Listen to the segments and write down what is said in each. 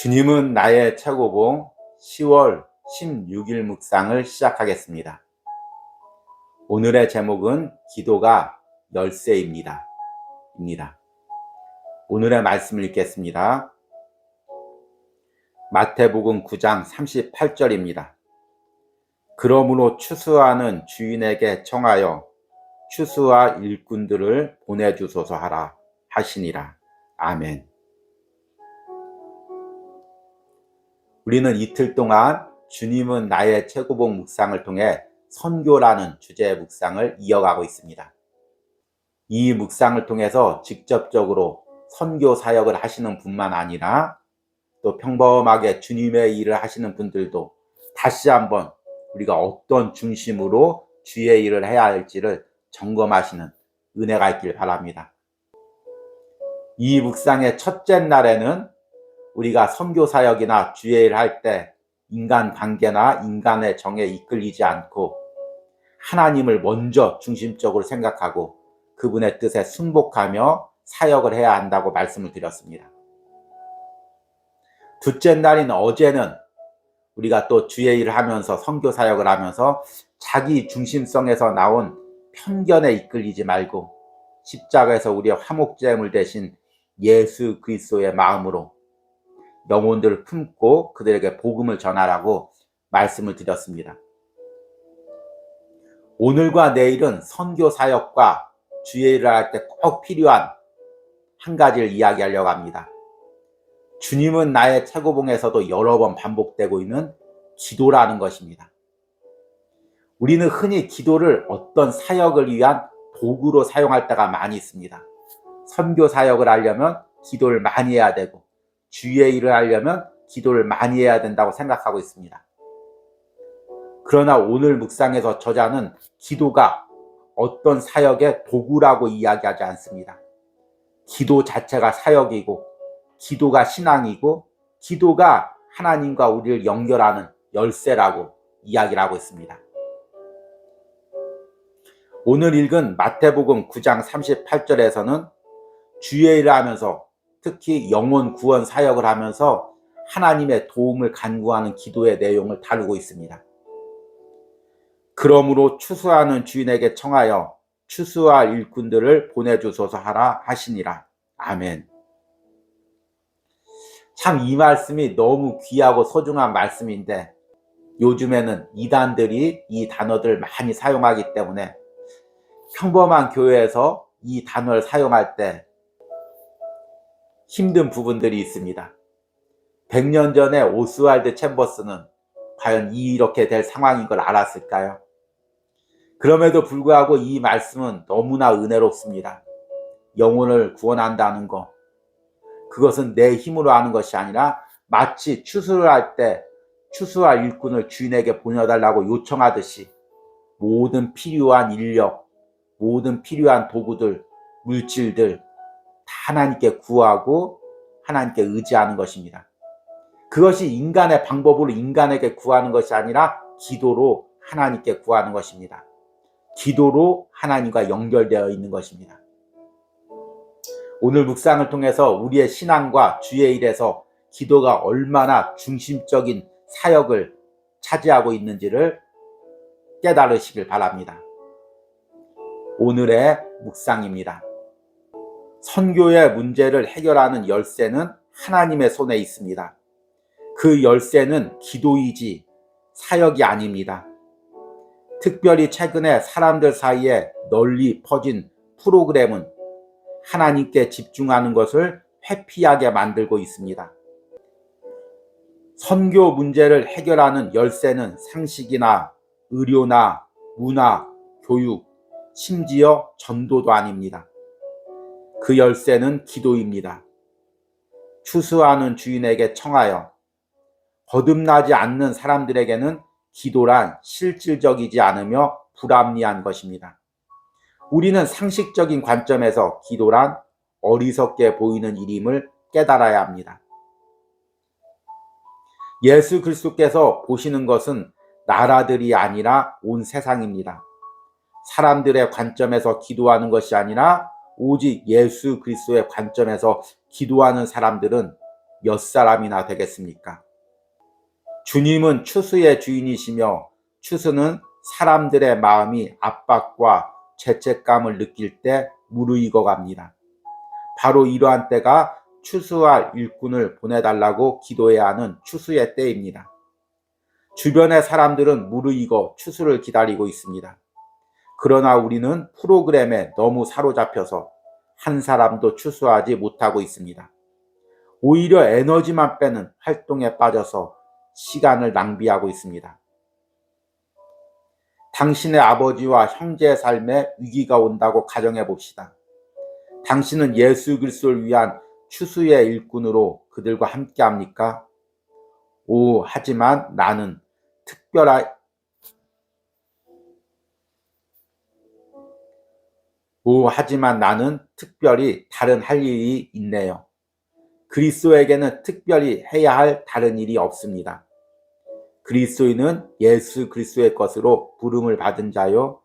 주님은 나의 최고봉 10월 16일 묵상을 시작하겠습니다. 오늘의 제목은 기도가 열쇠입니다. 오늘의 말씀을 읽겠습니다. 마태복음 9장 38절입니다. 그러므로 추수하는 주인에게 청하여 추수와 일꾼들을 보내주소서 하라 하시니라. 아멘. 우리는 이틀 동안 주님은 나의 최고봉 묵상을 통해 선교라는 주제의 묵상을 이어가고 있습니다. 이 묵상을 통해서 직접적으로 선교 사역을 하시는 분만 아니라 또 평범하게 주님의 일을 하시는 분들도 다시 한번 우리가 어떤 중심으로 주의 일을 해야 할지를 점검하시는 은혜가 있길 바랍니다. 이 묵상의 첫째 날에는 우리가 선교 사역이나 주의 일을 할 때 인간 관계나 인간의 정에 이끌리지 않고 하나님을 먼저 중심적으로 생각하고 그분의 뜻에 순복하며 사역을 해야 한다고 말씀을 드렸습니다. 둘째 날인 어제는 우리가 또 주의 일을 하면서 선교 사역을 하면서 자기 중심성에서 나온 편견에 이끌리지 말고 십자가에서 우리의 화목제물 대신 예수 그리스도의 마음으로 영혼들을 품고 그들에게 복음을 전하라고 말씀을 드렸습니다. 오늘과 내일은 선교 사역과 주의 일을 할 때 꼭 필요한 한 가지를 이야기하려고 합니다. 주님은 나의 최고봉에서도 여러 번 반복되고 있는 기도라는 것입니다. 우리는 흔히 기도를 어떤 사역을 위한 도구로 사용할 때가 많이 있습니다. 선교 사역을 하려면 기도를 많이 해야 되고 주의 일을 하려면 기도를 많이 해야 된다고 생각하고 있습니다. 그러나 오늘 묵상에서 저자는 기도가 어떤 사역의 도구라고 이야기하지 않습니다. 기도 자체가 사역이고 기도가 신앙이고 기도가 하나님과 우리를 연결하는 열쇠라고 이야기를 하고 있습니다. 오늘 읽은 마태복음 9장 38절에서는 주의 일을 하면서 특히 영혼 구원 사역을 하면서 하나님의 도움을 간구하는 기도의 내용을 다루고 있습니다. 그러므로 추수하는 주인에게 청하여 추수할 일꾼들을 보내주소서 하라 하시니라. 아멘. 참 이 말씀이 너무 귀하고 소중한 말씀인데 요즘에는 이단들이 이 단어들을 많이 사용하기 때문에 평범한 교회에서 이 단어를 사용할 때 힘든 부분들이 있습니다. 100년 전에 오스왈드 챔버스는 과연 이렇게 될 상황인 걸 알았을까요? 그럼에도 불구하고 이 말씀은 너무나 은혜롭습니다. 영혼을 구원한다는 것, 그것은 내 힘으로 하는 것이 아니라 마치 추수를 할 때 추수할 일꾼을 주인에게 보내달라고 요청하듯이 모든 필요한 인력, 모든 필요한 도구들, 물질들 다 하나님께 구하고 하나님께 의지하는 것입니다. 그것이 인간의 방법으로 인간에게 구하는 것이 아니라 기도로 하나님께 구하는 것입니다. 기도로 하나님과 연결되어 있는 것입니다. 오늘 묵상을 통해서 우리의 신앙과 주의 일에서 기도가 얼마나 중심적인 사역을 차지하고 있는지를 깨달으시길 바랍니다. 오늘의 묵상입니다. 선교의 문제를 해결하는 열쇠는 하나님의 손에 있습니다. 그 열쇠는 기도이지 사역이 아닙니다. 특별히 최근에 사람들 사이에 널리 퍼진 프로그램은 하나님께 집중하는 것을 회피하게 만들고 있습니다. 선교 문제를 해결하는 열쇠는 상식이나 의료나 문화, 교육, 심지어 전도도 아닙니다. 그 열쇠는 기도입니다. 추수하는 주인에게 청하여 거듭나지 않는 사람들에게는 기도란 실질적이지 않으며 불합리한 것입니다. 우리는 상식적인 관점에서 기도란 어리석게 보이는 일임을 깨달아야 합니다. 예수 그리스도께서 보시는 것은 나라들이 아니라 온 세상입니다. 사람들의 관점에서 기도하는 것이 아니라 오직 예수 그리스도의 관점에서 기도하는 사람들은 몇 사람이나 되겠습니까? 주님은 추수의 주인이시며 추수는 사람들의 마음이 압박과 죄책감을 느낄 때 무르익어 갑니다. 바로 이러한 때가 추수할 일꾼을 보내달라고 기도해야 하는 추수의 때입니다. 주변의 사람들은 무르익어 추수를 기다리고 있습니다. 그러나 우리는 프로그램에 너무 사로잡혀서 한 사람도 추수하지 못하고 있습니다. 오히려 에너지만 빼는 활동에 빠져서 시간을 낭비하고 있습니다. 당신의 아버지와 형제의 삶에 위기가 온다고 가정해 봅시다. 당신은 예수 그리스도를 위한 추수의 일꾼으로 그들과 함께 합니까? 하지만 나는 특별히 다른 할 일이 있네요. 그리스도에게는 특별히 해야 할 다른 일이 없습니다. 그리스도인은 예수 그리스도의 것으로 부름을 받은 자요,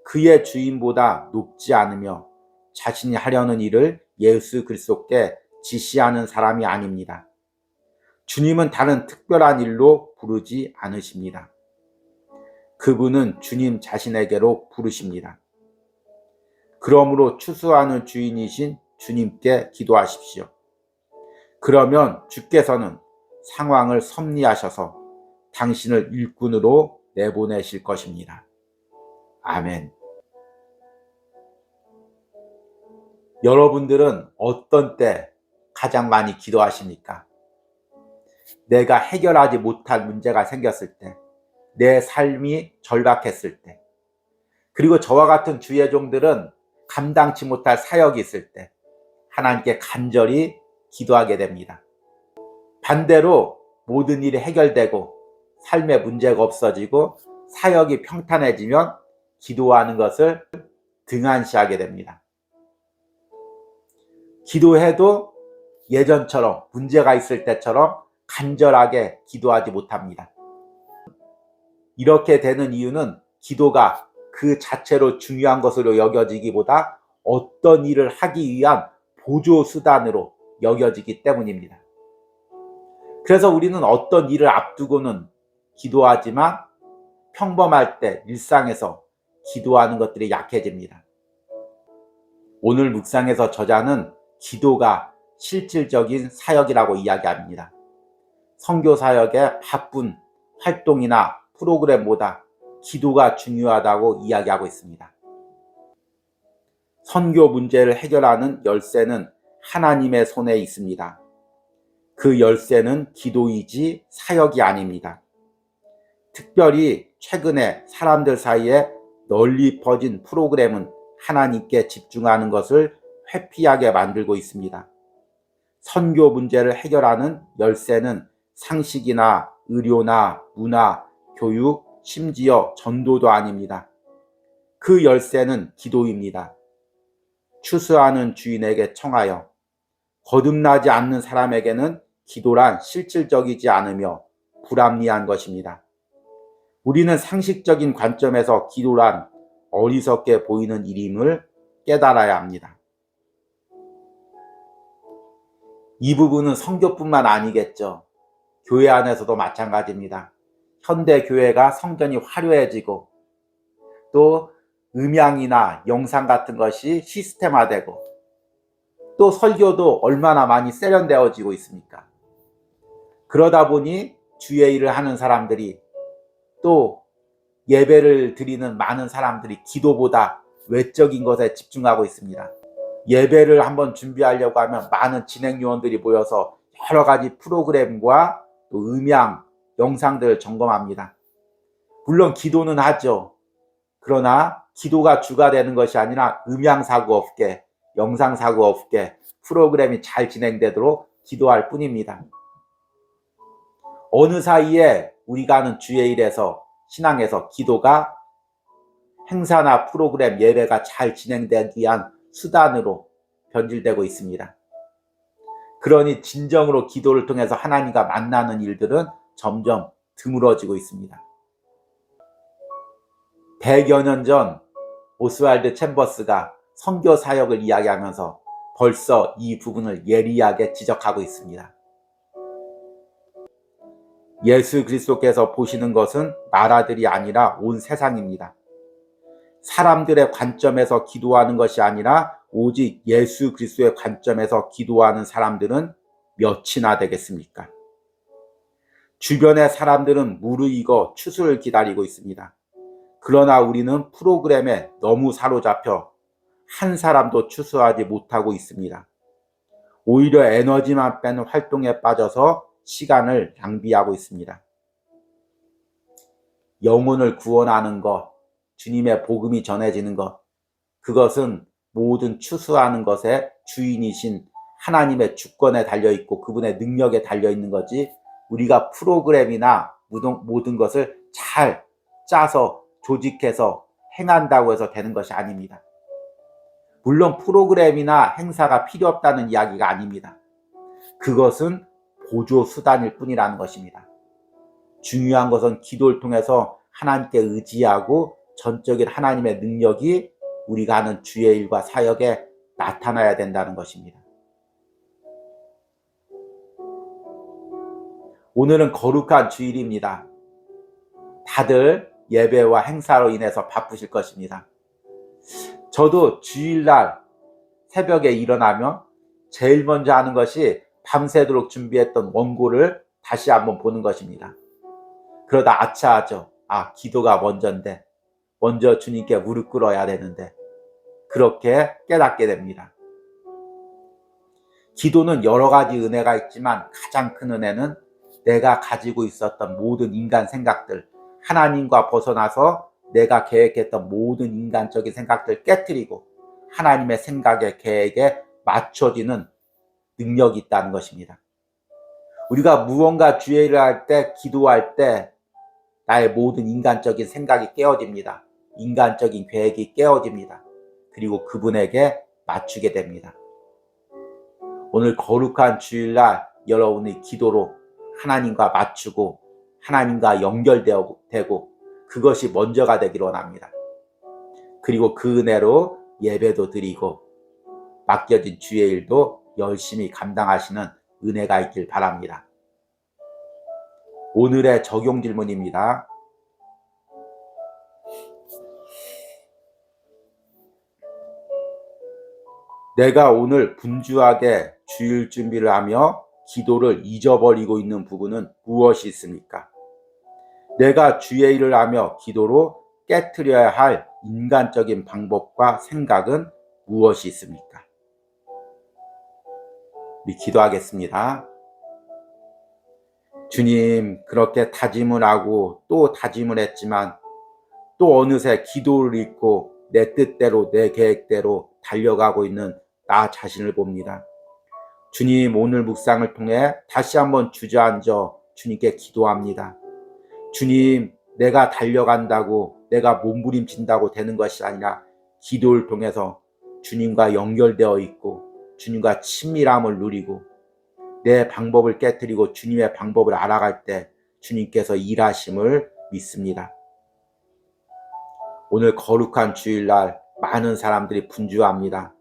그의 주인보다 높지 않으며 자신이 하려는 일을 예수 그리스도께 지시하는 사람이 아닙니다. 주님은 다른 특별한 일로 부르지 않으십니다. 그분은 주님 자신에게로 부르십니다. 그러므로 추수하는 주인이신 주님께 기도하십시오. 그러면 주께서는 상황을 섭리하셔서 당신을 일꾼으로 내보내실 것입니다. 아멘. 여러분들은 어떤 때 가장 많이 기도하십니까? 내가 해결하지 못할 문제가 생겼을 때, 내 삶이 절박했을 때, 그리고 저와 같은 주의 종들은 감당치 못할 사역이 있을 때 하나님께 간절히 기도하게 됩니다. 반대로 모든 일이 해결되고 삶에 문제가 없어지고 사역이 평탄해지면 기도하는 것을 등한시하게 됩니다. 기도해도 예전처럼 문제가 있을 때처럼 간절하게 기도하지 못합니다. 이렇게 되는 이유는 기도가 그 자체로 중요한 것으로 여겨지기보다 어떤 일을 하기 위한 보조 수단으로 여겨지기 때문입니다. 그래서 우리는 어떤 일을 앞두고는 기도하지만 평범할 때 일상에서 기도하는 것들이 약해집니다. 오늘 묵상에서 저자는 기도가 실질적인 사역이라고 이야기합니다. 선교 사역의 바쁜 활동이나 프로그램보다 기도가 중요하다고 이야기하고 있습니다. 선교 문제를 해결하는 열쇠는 하나님의 손에 있습니다. 그 열쇠는 기도이지 사역이 아닙니다. 특별히 최근에 사람들 사이에 널리 퍼진 프로그램은 하나님께 집중하는 것을 회피하게 만들고 있습니다. 선교 문제를 해결하는 열쇠는 상식이나 의료나 문화, 교육, 심지어 전도도 아닙니다. 그 열쇠는 기도입니다. 추수하는 주인에게 청하여 거듭나지 않는 사람에게는 기도란 실질적이지 않으며 불합리한 것입니다. 우리는 상식적인 관점에서 기도란 어리석게 보이는 일임을 깨달아야 합니다. 이 부분은 선교뿐만 아니겠죠. 교회 안에서도 마찬가지입니다. 현대 교회가 성전이 화려해지고 또 음향이나 영상 같은 것이 시스템화되고 또 설교도 얼마나 많이 세련되어지고 있습니까? 그러다 보니 주의 일을 하는 사람들이 또 예배를 드리는 많은 사람들이 기도보다 외적인 것에 집중하고 있습니다. 예배를 한번 준비하려고 하면 많은 진행 요원들이 모여서 여러 가지 프로그램과 또 음향, 영상들을 점검합니다. 물론 기도는 하죠. 그러나 기도가 주가 되는 것이 아니라 음향 사고 없게, 영상 사고 없게 프로그램이 잘 진행되도록 기도할 뿐입니다. 어느 사이에 우리가 하는 주의 일에서 신앙에서 기도가 행사나 프로그램 예배가 잘 진행되기 위한 수단으로 변질되고 있습니다. 그러니 진정으로 기도를 통해서 하나님과 만나는 일들은 점점 드물어지고 있습니다. 100여 년 전 오스왈드 챔버스가 선교 사역을 이야기하면서 벌써 이 부분을 예리하게 지적하고 있습니다. 예수 그리스도께서 보시는 것은 나라들이 아니라 온 세상입니다. 사람들의 관점에서 기도하는 것이 아니라 오직 예수 그리스도의 관점에서 기도하는 사람들은 몇이나 되겠습니까? 주변의 사람들은 무르익어 추수를 기다리고 있습니다. 그러나 우리는 프로그램에 너무 사로잡혀 한 사람도 추수하지 못하고 있습니다. 오히려 에너지만 빼는 활동에 빠져서 시간을 낭비하고 있습니다. 영혼을 구원하는 것, 주님의 복음이 전해지는 것, 그것은 모든 추수하는 것의 주인이신 하나님의 주권에 달려있고 그분의 능력에 달려있는 거지, 우리가 프로그램이나 모든 것을 잘 짜서 조직해서 행한다고 해서 되는 것이 아닙니다. 물론 프로그램이나 행사가 필요 없다는 이야기가 아닙니다. 그것은 보조 수단일 뿐이라는 것입니다. 중요한 것은 기도를 통해서 하나님께 의지하고 전적인 하나님의 능력이 우리가 하는 주의 일과 사역에 나타나야 된다는 것입니다. 오늘은 거룩한 주일입니다. 다들 예배와 행사로 인해서 바쁘실 것입니다. 저도 주일날 새벽에 일어나면 제일 먼저 하는 것이 밤새도록 준비했던 원고를 다시 한번 보는 것입니다. 그러다 아차하죠. 기도가 먼저인데, 먼저 주님께 무릎 꿇어야 되는데, 그렇게 깨닫게 됩니다. 기도는 여러 가지 은혜가 있지만 가장 큰 은혜는 내가 가지고 있었던 모든 인간 생각들, 하나님과 벗어나서 내가 계획했던 모든 인간적인 생각들 깨트리고 하나님의 생각에 계획에 맞춰지는 능력이 있다는 것입니다. 우리가 무언가 주의 일을 할 때, 기도할 때 나의 모든 인간적인 생각이 깨어집니다. 인간적인 계획이 깨어집니다. 그리고 그분에게 맞추게 됩니다. 오늘 거룩한 주일날 여러분의 기도로 하나님과 맞추고 하나님과 연결되고 그것이 먼저가 되기를 원합니다. 그리고 그 은혜로 예배도 드리고 맡겨진 주의 일도 열심히 감당하시는 은혜가 있길 바랍니다. 오늘의 적용 질문입니다. 내가 오늘 분주하게 주일 준비를 하며 기도를 잊어버리고 있는 부분은 무엇이 있습니까? 내가 주의 일을 하며 기도로 깨트려야 할 인간적인 방법과 생각은 무엇이 있습니까? 우리 기도하겠습니다. 주님, 그렇게 다짐을 하고 또 다짐을 했지만 또 어느새 기도를 잊고 내 뜻대로 내 계획대로 달려가고 있는 나 자신을 봅니다. 주님, 오늘 묵상을 통해 다시 한번 주저앉아 주님께 기도합니다. 주님, 내가 달려간다고 내가 몸부림친다고 되는 것이 아니라 기도를 통해서 주님과 연결되어 있고 주님과 친밀함을 누리고 내 방법을 깨트리고 주님의 방법을 알아갈 때 주님께서 일하심을 믿습니다. 오늘 거룩한 주일날 많은 사람들이 분주합니다.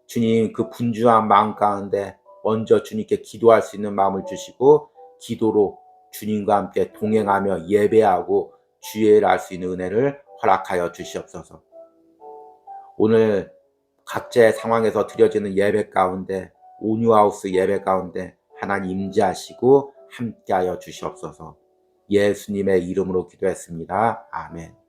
주님, 그 분주한 마음 가운데 먼저 주님께 기도할 수 있는 마음을 주시고 기도로 주님과 함께 동행하며 예배하고 주의를 할 수 있는 은혜를 허락하여 주시옵소서. 오늘 각자의 상황에서 드려지는 예배 가운데, 온유하우스 예배 가운데 하나님 임재하시고 함께하여 주시옵소서. 예수님의 이름으로 기도했습니다. 아멘.